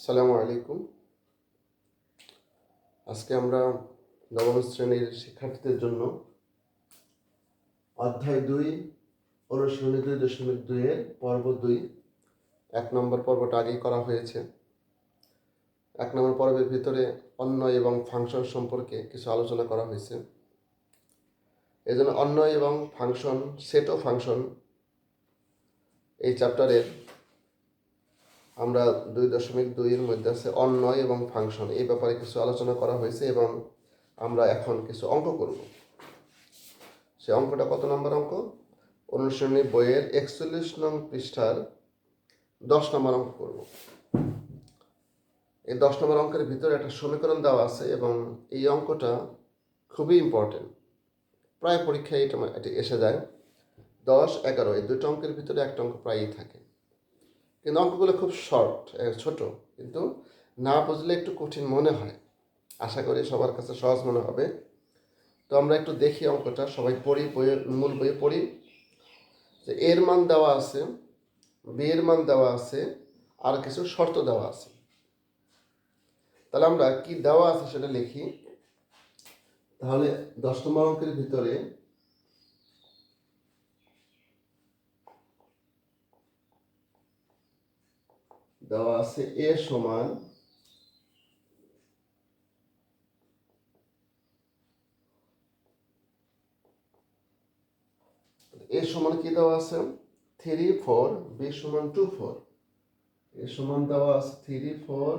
আসসালামু আলাইকুম। আজকে আমরা নবম শ্রেণীর শিক্ষার্থীদের জন্য অধ্যায় 2 অনুশীলনী 2.2 এর পর্ব 2 1 নম্বর পর্বটা আগেই করা হয়েছে। 1 নম্বর পর্বের ভিতরে অন্বয় এবং ফাংশন সম্পর্কে কিছু আলোচনা করা হয়েছে। এজন্য অন্বয় এবং ফাংশন, সেট ও ফাংশন এই চ্যাপ্টারের আমরা 2.2 এর মধ্যে আছে অন্বয় এবং ফাংশন, এই ব্যাপারে কিছু আলোচনা করা হয়েছে এবং আমরা এখন কিছু অঙ্ক করব। সে অঙ্কটা কত নম্বর অঙ্ক? অনুশীলনী বইয়ের 41 নং পৃষ্ঠার 10 নম্বর অঙ্ক করব। এই 10 নম্বর অঙ্কের ভিতরে একটা সমীকরণ দেওয়া আছে এবং এই অঙ্কটা খুবই ইম্পর্টেন্ট, প্রায় পরীক্ষায় এটা এসে যায়। 10, 11 এই দুটো অঙ্কের ভিতরে একটা অঙ্ক প্রায়ই থাকে, কিন্তু অঙ্কগুলো খুব ছোট, কিন্তু না বুঝলে একটু কঠিন মনে হয়। আশা করি সবার কাছে সহজ মনে হবে। তো আমরা একটু দেখি অঙ্কটা, সবাই পড়ি, বইয়ের মূল বইয়ে পড়ি। যে এর মান দেওয়া আছে, বি এর মান দেওয়া আছে, আর কিছু শর্ত দেওয়া আছে। তাহলে আমরা কি দেওয়া আছে সেটা লিখি। তাহলে 10 নম্বর অঙ্কের ভিতরে দেওয়া আছে এ সমান কি দেওয়া আছে 3, 4, বি সমান 2, 4। এ সমান দেওয়া আছে 3, 4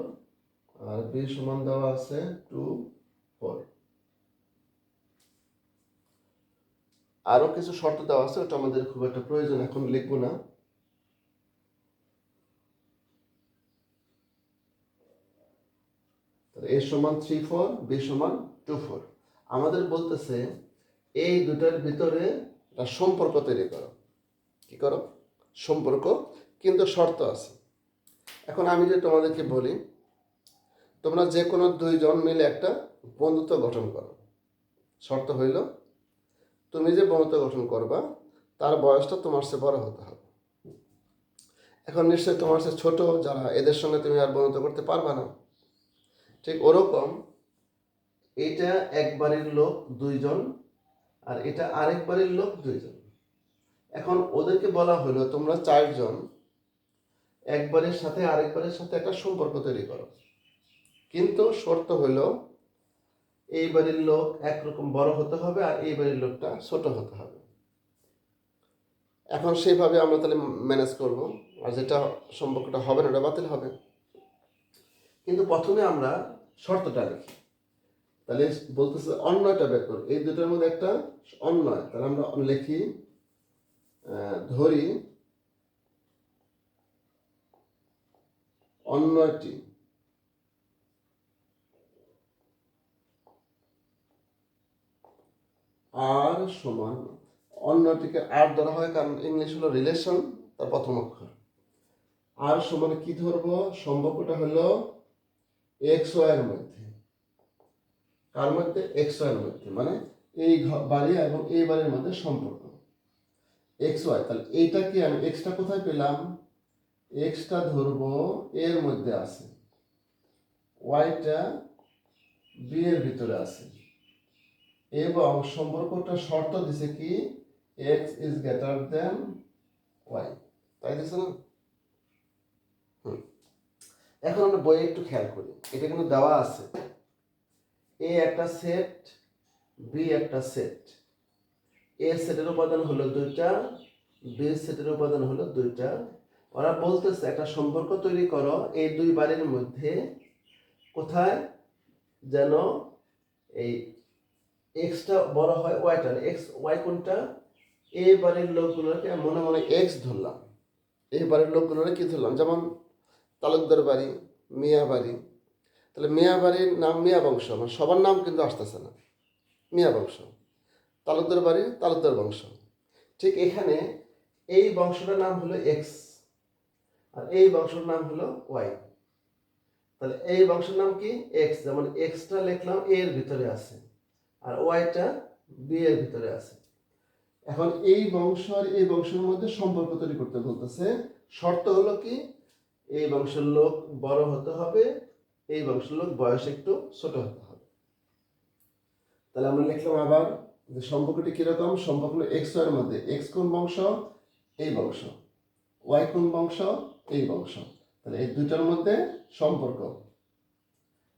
আর বি সমান দেওয়া আছে 2, 4। আরো কিছু শর্ত দেওয়া আছে, ওটা আমাদের খুব একটা প্রয়োজন, এখন লিখবো না। এ সমান 3, 4, বি সমান 2, 4। আমাদের বলতেছে এই দুটার ভিতরে একটা সম্পর্ক তৈরি করো। কি করো? সম্পর্ক, কিন্তু শর্ত আছে। এখন আমি যে তোমাদেরকে বলি, তোমরা যে কোনো দুইজন মিলে একটা বন্ধুত্ব গঠন করো। শর্ত হইল তুমি যে বন্ধুত্ব গঠন করবা তার বয়সটা তোমার চেয়ে বড় হতে হবে। এখন নিশ্চয়ই তোমার চেয়ে ছোট যারা, এদের সঙ্গে তুমি আর বন্ধুত্ব করতে পারবা না। ঠিক ওরকম এটা এক বাড়ির লোক 2 জন আর এটা আরেক বাড়ির লোক 2 জন। এখন ওদেরকে বলা হলো তোমরা 4 জন একবারের সাথে আরেকবারের সাথে একটা সম্পর্ক তৈরি করো, কিন্তু শর্ত হলো এই বাড়ির লোক একরকম বড় হতে হবে আর এই বাড়ির লোকটা ছোট হতে হবে। এখন সেইভাবে আমরা তাহলে ম্যানেজ করব, আর যেটা সম্পর্কটা হবে না ওটা বাতিল হবে। কিন্তু প্রথমে আমরা শর্তটা লিখি। তাহলে বলতেছে অন্যয়টা বের করো, এই দুটোর মধ্যে একটা অন্যয়। তাহলে আমরা লিখি, ধরি অন্যয়টি আর সমান, অন্যটিকে আর ধরা হয় কারণ ইংলিশ হলো রিলেশন, তার প্রথম অক্ষর। আর সমান কি ধরবো? সম্পর্কটা হলো এক্স ওয়াই এর মধ্যে। কার মধ্যে? এক্স ওয়াই এর মধ্যে, মানে এই বাড়ি এবং এই বাড়ির মধ্যে সম্পর্ক এক্স ওয়াই। তাহলে এইটা কি, আমি এক্সটা কোথায় পেলাম? এক্সটা ধরবো এর মধ্যে আছে, ওয়াইটা বি এর ভিতরে আছে, এবং সম্পর্কটা শর্ত দিছে কি x is greater than y, তাই দিছে না? এখন আমরা বইয়ে একটু খেয়াল করি, এটা কিন্তু দেওয়া আছে এ একটা সেট, বি একটা সেট। এ সেটের উপাদান হলো 2টা, বি সেটের উপাদান হলো 2টা। ওরা বলতেছে একটা সম্পর্ক তৈরি করো এই দুই বাড়ির মধ্যে, কোথায় যেন এই এক্সটা বড় হয় ওয়াইটা। এক্স ওয়াই কোনটা? এই বাড়ির লোকগুলোকে মনে মনে এক্স ধরলাম, এই বাড়ির লোকগুলোকে কি ধরলাম? যেমন তালুকদার বাড়ি, মিয়া বাড়ি। তাহলে মিয়া বাড়ির নাম মিয়া বংশ, মানে সবার নাম কিন্তু আসতেছে না, মিয়া বংশ। তালুকদার বাড়ি তালুকদার বংশ। ঠিক এখানে এই বংশটার নাম হলো এক্স আর এই বংশের নাম হলো ওয়াই। তাহলে এই বংশের নাম কি? এক্স। যেমন এক্সটা লিখলাম এর ভিতরে আছে আর ওয়াইটা বি এর ভিতরে আছে। এখন এই বংশ আর এই বংশের মধ্যে সম্পর্ক তৈরি করতে বলতেছে। শর্ত হলো কি এই বংশের লোক বড় হতে হবে, এই বংশের লোক বয়স একটু ছোট হতে হবে। তাহলে আমরা লিখলাম আবার যে সম্পর্কটি কিরকম, সম্পর্ক হলো এক্স ওয়াই এর মধ্যে, এক্স কোন বংশ, এই বংশ, ওয়াই কোন বংশ, এই বংশ। তাহলে এই দুইটার মধ্যে সম্পর্ক,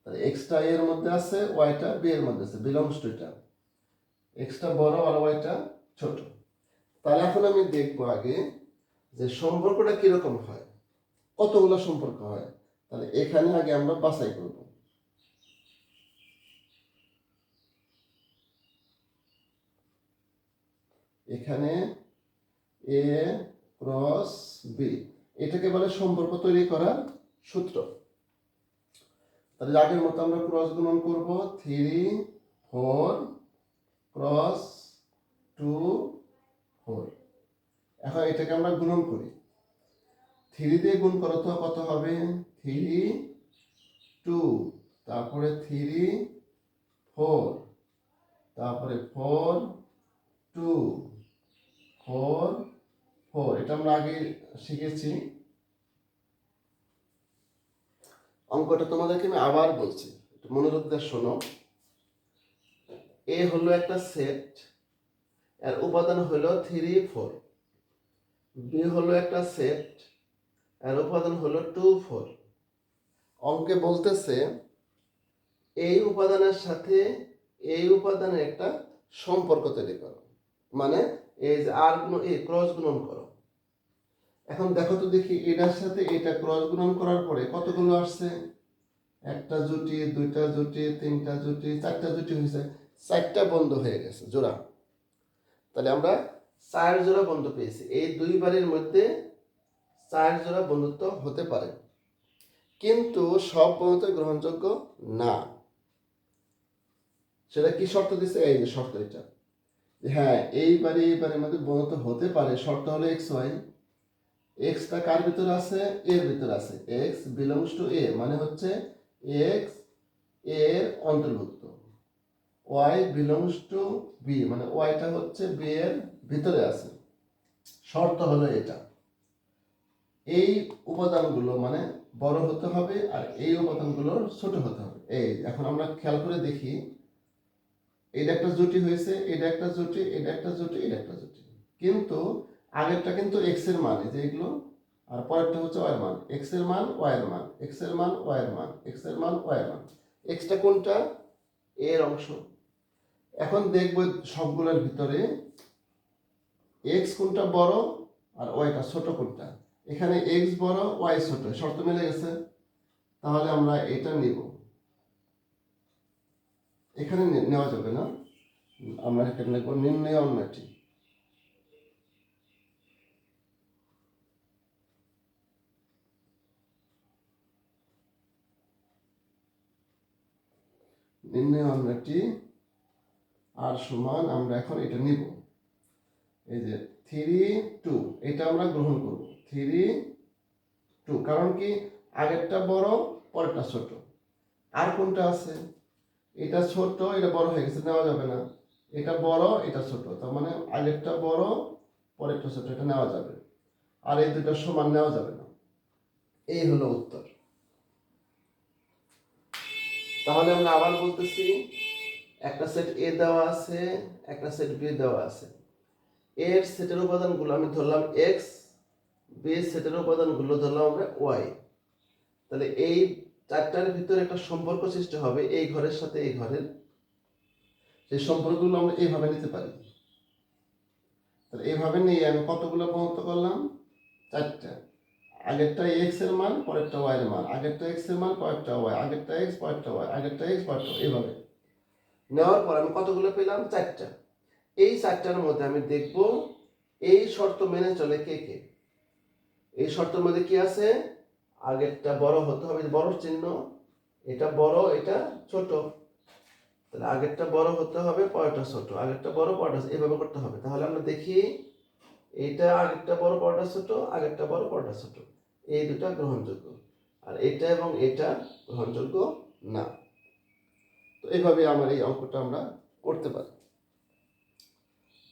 তাহলে এক্সটা এর মধ্যে আছে, ওয়াইটা বি এর মধ্যে আছে, বিলংস টু এটা, এক্সটা বড় আর ওয়াইটা ছোট। তাহলে এখন আমি দেখবো আগে যে সম্পর্কটা কিরকম হয়, কতগুলো সম্পর্ক হয়। তাহলে এখানে আগে আমরা বাছাই করব। এখানে এ ক্রস বি, এটাকে বলে সম্পর্ক তৈরি করার সূত্র। তাহলে আগের মতো আমরা ক্রস গুণন করব, 3 4 ক্রস 2 4। এখন এটাকে আমরা গুণন করি, 3 দিয়ে গুণ করো তো কত হবে, 3 2, তারপরে 3 4, তারপরে 4 2 4 4। এটা আমরা আগে শিখেছি। অঙ্কটা তোমাদেরকে আমি আবার বলছি, একটু মনোযোগ দিয়ে শোনো। এ হলো একটা সেট, এর উপাদান হলো 3 4। বি হলো একটা সেট, এর উপাদান হলো 2 4। অঙ্কে বলতেছে এই উপাদানের সাথে এই উপাদানের একটা সম্পর্ক তৈরি করো, মানে এই যে আর গুণ এই ক্রস গুণন করো। এখন দেখো তো দেখি, এটার সাথে এটা ক্রস গুণন করার পরে কতগুলো আসছে, একটা জুটি, দুইটা জুটি, তিনটা জুটি, চারটা জুটি হয়েছে, চারটা বন্ধ হয়ে গেছে জোড়া। তাহলে আমরা 4 জোড়া বন্ধু পেয়েছি। এই দুই বারের মধ্যে 4 জোড়া বন্ধুত্ব হতে পারে, কিন্তু সব বন্ধুত্ব গ্রহণযোগ্য না। সেটা কি শর্ত দিছে, এই যে শর্ত এটা, হ্যাঁ এইবারের মধ্যে বন্ধুত্ব হতে পারে, শর্ত হলো এক্স ওয়াই। এক্সটা কার ভিতরে আছে, এর ভিতরে আছে, এক্স বিলংস টু এ, মানে হচ্ছে এক্স এর অন্তর্ভুক্ত, ওয়াই বিলংস টু বি, মানে ওয়াইটা হচ্ছে বি এর ভিতরে আছে। শর্ত হলো এটা, এই উপাদানগুলো মানে বড় হতে হবে আর এই উপাদানগুলো ছোট হতে হবে। এই এখন আমরা খেয়াল করে দেখি, এটা একটা জুটি হয়েছে, এটা একটা জুটি, এটা একটা জুটি, এটা একটা জুটি, কিন্তু আগেরটা কিন্তু এক্স এর মান, এই যে এগুলো, আর পরেরটা হচ্ছে ওয়াই এর মান, এক্স এর মান ওয়াই এর মান, এক্স এর মান ওয়াই এর মান, এক্স এর মান ওয়াই এর মান। এক্সটা কোনটা, এর অংশ। এখন দেখব সবগুলোর ভিতরে এক্স কোনটা বড় আর ওয়াইটা ছোট কোনটা। এখানে এক্স বড় ওয়াই ছোট, শর্ত মিলে গেছে। তাহলে আমরা এটা নিব, এখানে নেওয়া যাবে না, আমরা এখানে নেব নির্ণয় অন্যটি। নির্ণয় অন্যটি আর সমান, আমরা এখন এটা নিব, এই যে 3 2, এটা আমরা গ্রহণ করব 3 2, কারণ কি আগেরটা বড় পরেরটা ছোট। আর কোনটা আছে, এটা ছোট এটা বড় হয়ে গেছে, নেওয়া যাবে না। এটা বড় এটা ছোট, তার মানে আগেরটা বড় পরেরটা ছোট, এটা নেওয়া যাবে। আর এই দুটো সমান নেওয়া যাবে না। এই হলো উত্তর। তাহলে আমরা আবার বলতেছি, একটা সেট এ দেওয়া আছে, একটা সেট বি দেওয়া আছে। এর সেটের উপাদানগুলো আমি ধরলাম এক্স, বি সেটের উপাদানগুলো ধরলাম আমরা ওয়াই। তাহলে এই চারটার ভিতরে একটা সম্পর্ক সৃষ্টি হবে এই ঘরের সাথে এই ঘরের, সেই সম্পর্কগুলো আমরা এইভাবে নিতে পারি। তাহলে এইভাবে নিয়ে আমি কতগুলো বন্ধুত্ব করলাম, চারটা। আগেরটা এক্স এর মান পরেরটা ওয়াই এর মান, আগেরটা এক্স এর মান পরেরটা ওয়াই, আগেরটা এক্স পরেরটা ওয়াই, আগেরটা এক্স পরেরটা, এইভাবে নেওয়ার পর আমি কতগুলো পেলাম, চারটা। এই চারটার মধ্যে আমি দেখব এই শর্ত মেনে চলে কে কে। এই শর্তের মধ্যে কি আছে, আগেরটা বড় হতে হবে, বড় চিহ্ন, এটা বড় এটা ছোট, তাহলে আগেরটা বড় হতে হবে পরেরটা ছোট, আগেরটা বড় পরেরটা, এইভাবে করতে হবে। তাহলে আমরা দেখি, এটা আগেরটা বড় পরেরটা ছোট, আগেরটা বড় পরেরটা ছোট, এই দুটা গ্রহণযোগ্য, আর এটা এবং এটা গ্রহণযোগ্য না। তো এইভাবে আমার এই অঙ্কটা আমরা করতে পারি।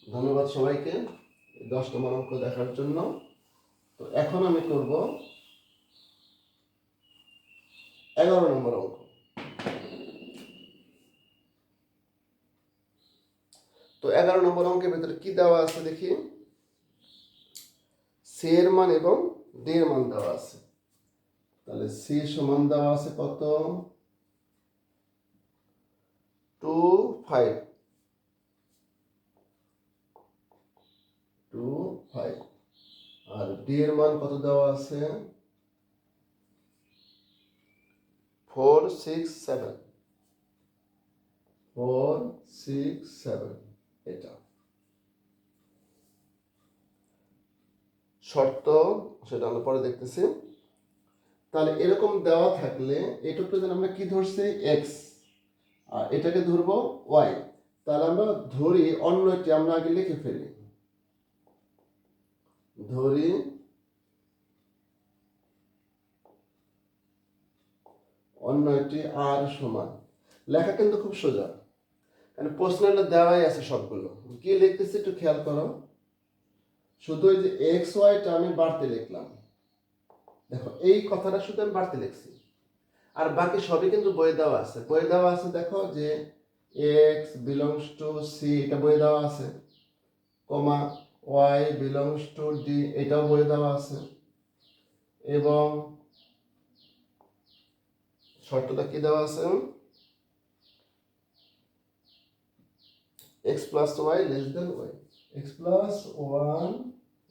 ধন্যবাদ সবাইকে 10 নম্বর অঙ্ক দেখার জন্য। তো এখন আমি করব 11 নম্বর অঙ্ক। তো 11 নম্বর অঙ্কের ভিতরে কি দেওয়া আছে দেখি। সি এর মান এবং ডি এর মান দেওয়া আছে। তাহলে সি সমান দেওয়া আছে কত, 2 5 2 5, আর ডি এর মান কত দেওয়া আছে, 4 6 7 4 6 7। এটা শর্ত, সেটা আমরা পরে দেখতেছি। তাহলে এরকম দেওয়া থাকলে এটুকু যেন আমরা কি ধরছি, এক্স, আর এটাকে ধরবো ওয়াই। তাহলে আমরা ধরি অন্যটি আমরা আগে লিখে ফেলি। ধরি অন্যটি আর সমান, লেখা কিন্তু খুব সোজা, কারণ প্রশ্নটা দেওয়াই আছে সবগুলো। কি লিখতেছি একটু খেয়াল করো, শুধু ওই যে এক্স ওয়াইটা আমি বাড়তে লিখলাম। দেখো এই কথাটা শুধু আমি বাড়তে লিখছি, আর বাকি সবই কিন্তু বইয়ে দেওয়া আছে। বইয়ে দেওয়া আছে দেখো যে এক্স বিলংস টু সি, এটা বইয়ে দেওয়া আছে, কমা ওয়াই বিলংস টু ডি, এটাও বইয়ে দেওয়া আছে। এবং শর্তটা কি দেওয়া আছে, x plus y less than y, x plus 1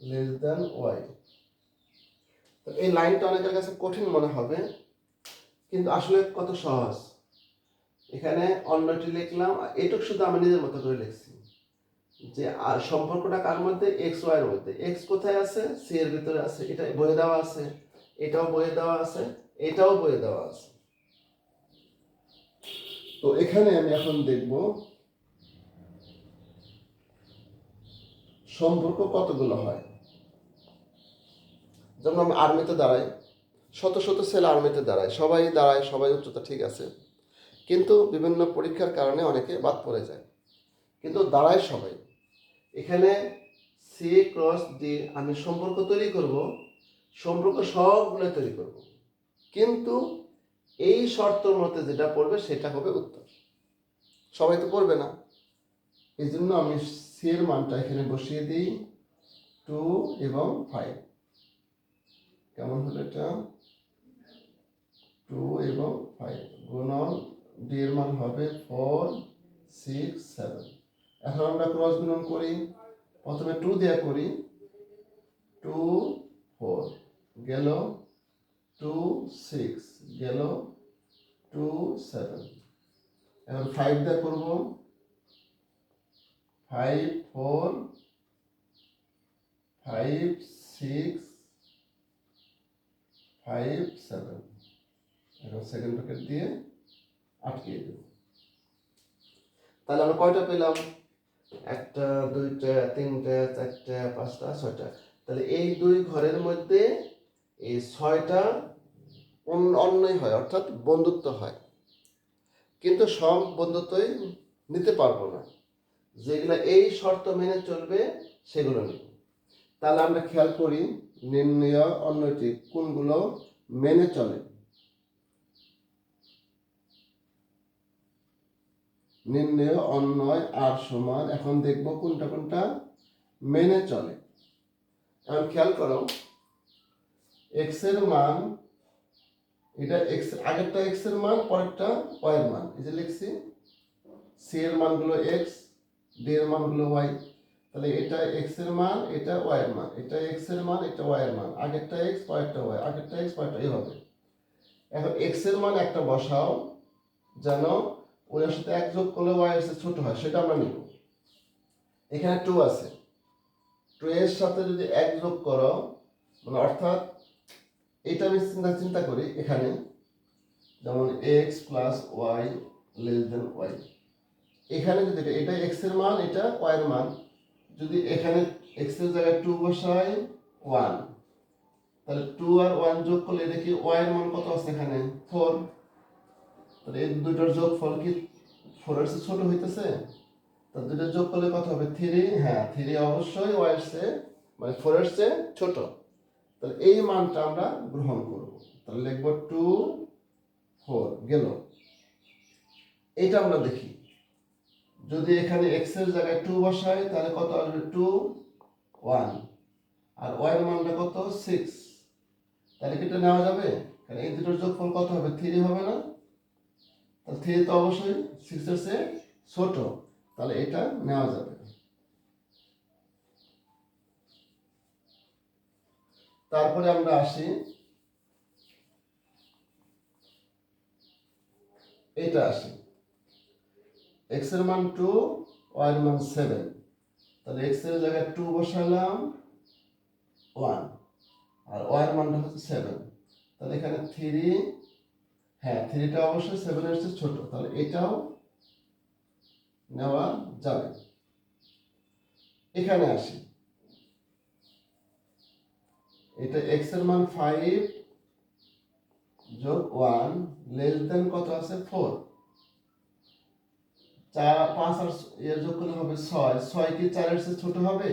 less than y. তো এই লাইনটা অনেকের কাছে কঠিন মনে হবে, কিন্তু আসলে কত সহজ। এখানে অন্যটি লিখলাম, এটুকু শুধু আমি নিজের মতো করে লিখছি যে আর সম্পর্কটা কার মধ্যে, এক্স ওয়াই এর মধ্যে। এক্স কোথায় আছে, সি এর ভিতরে আছে, এটা বইয়ে দেওয়া আছে, এটাও বইয়ে দেওয়া আছে, এটাও বইয়ে দেওয়া আছে। তো এখানে আমি এখন দেখব সম্পর্ক কতগুলো হয়। যেমন আমি আর্মিতে দাঁড়াই, শত শত ছেলে আর্মিতে দাঁড়ায়, সবাই দাঁড়ায়, সবাই উচ্চতা ঠিক আছে, কিন্তু বিভিন্ন পরীক্ষার কারণে অনেকে বাদ পড়ে যায়, কিন্তু দাঁড়ায় সবাই। এখানে সি ক্রস ডি আমি সম্পর্ক তৈরি করব, সম্পর্ক সবগুলো তৈরি করব, কিন্তু এই শর্তের মধ্যে যেটা পড়বে সেটা হবে উত্তর। সবাই তো পড়বে না, এই জন্য আমি সি এর মানটা এখানে বসিয়ে দিই 2 এবং 5। কেমন হলো এটা, 2 এবং 5 গুণন ডি এর মান হবে 4 6 7। এখন আমরা ক্রস গুণন করি, প্রথমে 2 দিয়ে করি, 2 4 গেল, 2 6 গেল, 2 7। এখন 5 দিয়ে করব, 5 4 5 6 5 7। এখন সেকেন্ড ব্র্যাকেট দিয়ে আটকিয়ে দেব। তাহলে আমরা কয়টা পেলাম, 1 2 3 4 5 6টা। তাহলে এই দুই ঘরের মধ্যে এই 6টা অন্যই হয়, অর্থাৎ বন্ধুত্ব হয়, কিন্তু সব বন্ধুত্বই নিতে পারবো না, যেগুলো এই শর্ত মেনে চলবে সেগুলো নিব। তাহলে আমরা খেয়াল করি নির্ণয় অন্যটি কোনগুলো মেনে চলে। নির্ণয় অন্যয় আর সমান, এখন দেখব কোনটা কোনটা মেনে চলে। এখন খেয়াল করো, এক্স এর মান, এটা এক্স, আগেরটা এক্স এর মান, পরেরটা ওয়াই এর মান, এই যে লিখছি সি এর মানগুলো এক্স, ডি এর মানগুলো ওয়াই। তাহলে এটা এক্স এর মান, এটা ওয়াই এর মান, এটা এক্স এর মান, এটা ওয়াই এর মান, আগেরটা এক্স পরেরটা ওয়াই, আগেরটা এক্স পরেরটা, এইভাবে। এখন এক্স এর মান একটা বসাও, যেন ওর সাথে এক যোগ করলে ওয়াই এর চেয়ে ছোট হয়, সেটা আমরা নিব। এখানে 2 আছে, 2 এর সাথে যদি এক যোগ করো, মানে অর্থাৎ এটা আমি চিন্তা করি, এখানে যেমন x plus y less than y, এখানে যদি এটা এক্স এর মান, এটা ওয়াই এর মান, যদি এখানে এক্স এর জায়গায় 2 বসাই 1, তাহলে 2 আর 1 যোগ করলে এটা কি ওয়াই এর মান কত আছে এখানে 4। তাহলে এই দুটোর যোগফল কি 4 এর চেয়ে ছোট হইতেছে, তাহলে দুটো যোগ করলে কত হবে 3। হ্যাঁ, 3 অবশ্যই ওয়াই এর চেয়ে, মানে 4 এর চেয়ে ছোট। তাহলে এই মানটা আমরা গ্রহণ করব। তাহলে লিখব 2 4 গেল। এটা আমরা দেখি, যদি এখানে x এর জায়গায় 2 বসাই তাহলে কত আসবে? 2 1, আর y এর মানটা কত? 6। তাহলে কি এটা নেওয়া যাবে? কারণ এই দুটোর যোগফল কত হবে? 3 হবে না? তাহলে 3 তো অবশ্যই 6 এর চেয়ে ছোট, তাহলে এটা নেওয়া যাবে। তারপরে আমরা আসি, এটা আসি, x এর মান 2, y এর মান 7। তাহলে x এর জায়গায় 2 বসালাম 1, আর y এর মানটা হচ্ছে 7। তাহলে এখানে 3, হ্যাঁ 3টা অবশ্যই 7 এর চেয়ে ছোট, তাহলে এটাও নেওয়া যাবে। এখানে আসি, এটা x এর মান 5 যোগ 1 লেস দেন কত আছে? 4। 5 আর এর যোগ করলে হবে 6। 6 কি 4 এর চেয়ে ছোট হবে?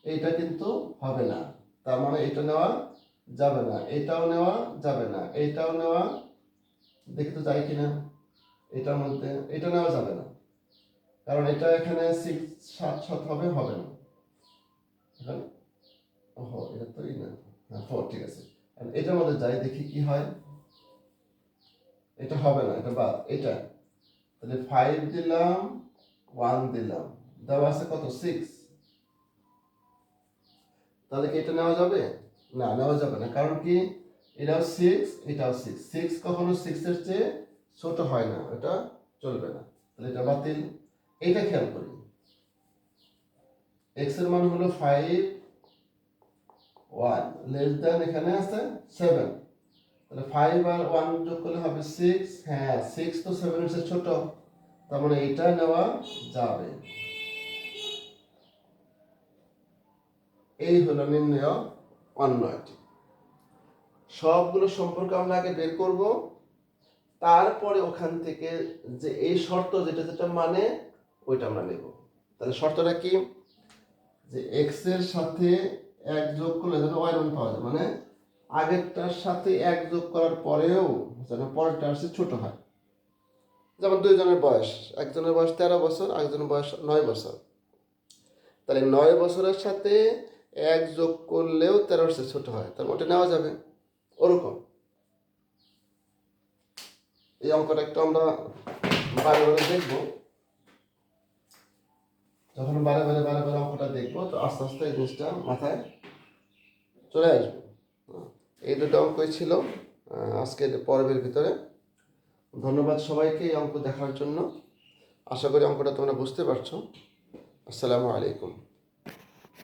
এইটা কিন্তু হবে না, তার মানে এটা নেওয়া যাবে না, এটাও নেওয়া যাবে না, এটাও নেওয়া, দেখতে যাই কিনা এটার মধ্যে, এটা নেওয়া যাবে না, কারণ এটা এখানে 6 7 7 হবে, হবে না এখানে। ওহো, এটা তো না, হ্যাঁ 4, ঠিক আছে। আর এটার মধ্যে যাই দেখি কি হয়। এটা হবে না, এটা বাদ। এটা তাহলে 5 দিলাম 1 দিলাম, দেওয়া আছে কত? 6। তাহলে কি এটা নেওয়া যাবে? না, নেওয়া যাবে না, কারণ কি এটাও 6, এটাও 6। 6 কখনো 6 এর চেয়ে ছোট হয় না, এটা চলবে না, তাহলে এটা বাতিল। এইটা খেয়াল করি, x এর মান হলো 5 1 লেস দেন এখানে আছে 7। তাহলে 5 আর 1 যোগ করলে হবে 6। হ্যাঁ 6 তো 7 এর চেয়ে ছোট, তার মানে এটা নেওয়া যাবে। এই হলো নির্ণয় অন্যটি। সবগুলো সম্পর্ক আমরা আগে বের করব, তারপরে ওখান থেকে যে এই শর্ত যেটা যেটা মানে ওইটা আমরা নেব। তাহলে শর্তটা কি? যে x এর সাথে 1 যোগ করলে যেন y মান পাওয়া যায়, মানে আগেরটার সাথে 1 যোগ করার পরেও যেন পরেরটা আসে ছোট হয়। যেমন দুইজনের বয়স, একজনের বয়স 13 বছর, আরেকজনের বয়স 9 বছর, তাহলে 9 বছরের সাথে 1 যোগ করলেও 13 চেয়ে ছোট হয়, তার ওটা নেওয়া যাবে। ওরকম এই অঙ্কটা একটু আমরা বারে বারে দেখবো, যখন বারে বারে অঙ্কটা দেখবো তো আস্তে আস্তে এই জিনিসটা মাথায় চলে আসবে। এই দুটো অঙ্কই ছিল আজকের পর্বের ভিতরে। ধন্যবাদ সবাইকে এই অঙ্ক দেখার জন্য। আশা করি অঙ্কটা তোমরা বুঝতে পারছো। আসসালামু আলাইকুম।